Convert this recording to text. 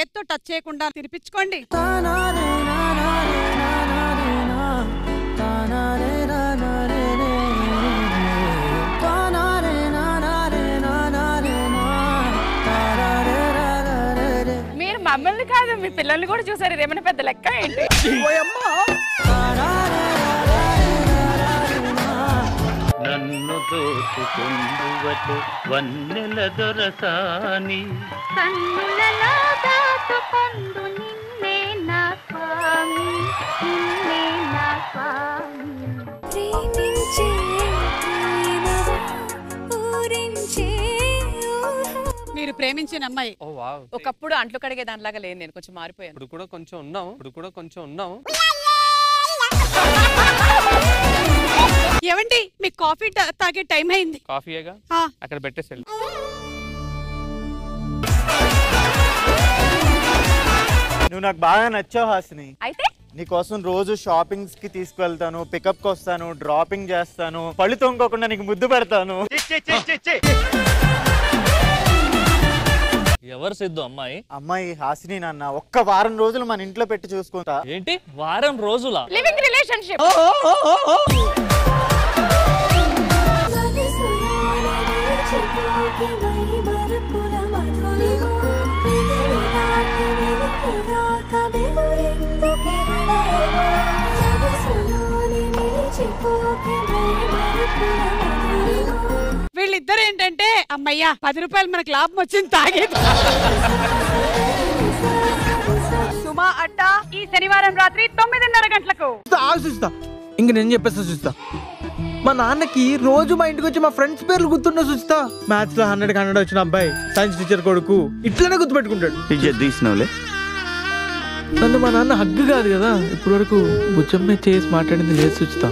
చేత్తో టచ్ చేయకుండా తినిపించుకోండి. మీరు మమ్మల్ని కాదు మీ పిల్లల్ని కూడా చూసారు, ఇదేమైనా పెద్ద లెక్క ఏంటి? నన్ను దోచుకుందువటు వన్నెల దొరసాని కన్నులలో దాచుకొందు నిన్నే నా స్వామి, నిన్నే నా స్వామి. ప్రేమించే ప్రేమవా ఊరించే మీరు ప్రేమించిన అమ్మాయి. ఒకప్పుడు అంట్లు కడిగే దానిలాగా లేను, నేను కొంచెం మారిపోయాను. ఇప్పుడు కూడా కొంచెం ఉన్నాం. ఏమండి మీకు కాఫీ తాగే టైం అయింది. కాఫీయేగా అక్కడ పెట్టేసి. నువ్వు నాకు బాగా నచ్చావు హాసిని. అయితే నీకోసం రోజు షాపింగ్స్ కి తీసుకువెళ్తాను, పికప్ కి వస్తాను, డ్రాపింగ్ చేస్తాను, పళ్ళు తొంగకుండా నీకు ముద్దు పెడతాను. ఎవరు సిద్ధు అమ్మాయి? అమ్మాయి హాసిని నాన్న. ఒక్క వారం రోజులు మన ఇంట్లో పెట్టి చూసుకుంటా. ఏంటి వారం రోజుల లివింగ్ రిలేషన్షిప్? వీళ్ళిద్దరు ఏంటంటే అమ్మయ్యా 10 రూపాయలు మనకు లాభం వచ్చింది తాగేది. సుమా అడ్డా ఈ శనివారం రాత్రి 9:30 గంటలకు. చూస్తా ఇంక నేను చెప్పేస్తా. చూస్తా మా నాన్నకి రోజు మా ఇంటికి వచ్చి మా ఫ్రెండ్స్ పేర్లు గుర్తున్నా. చూస్తా మ్యాథ్స్ లో 100 వచ్చిన అబ్బాయి, సైన్స్ టీచర్ కొడుకు, ఇట్లనే గుర్తుపెట్టుకుంటాడు. నన్ను మా నాన్న హగ్గు కాదు కదా ఇప్పటి వరకు భుజం మీద చేసి మాట్లాడింది లేదు. చూస్తా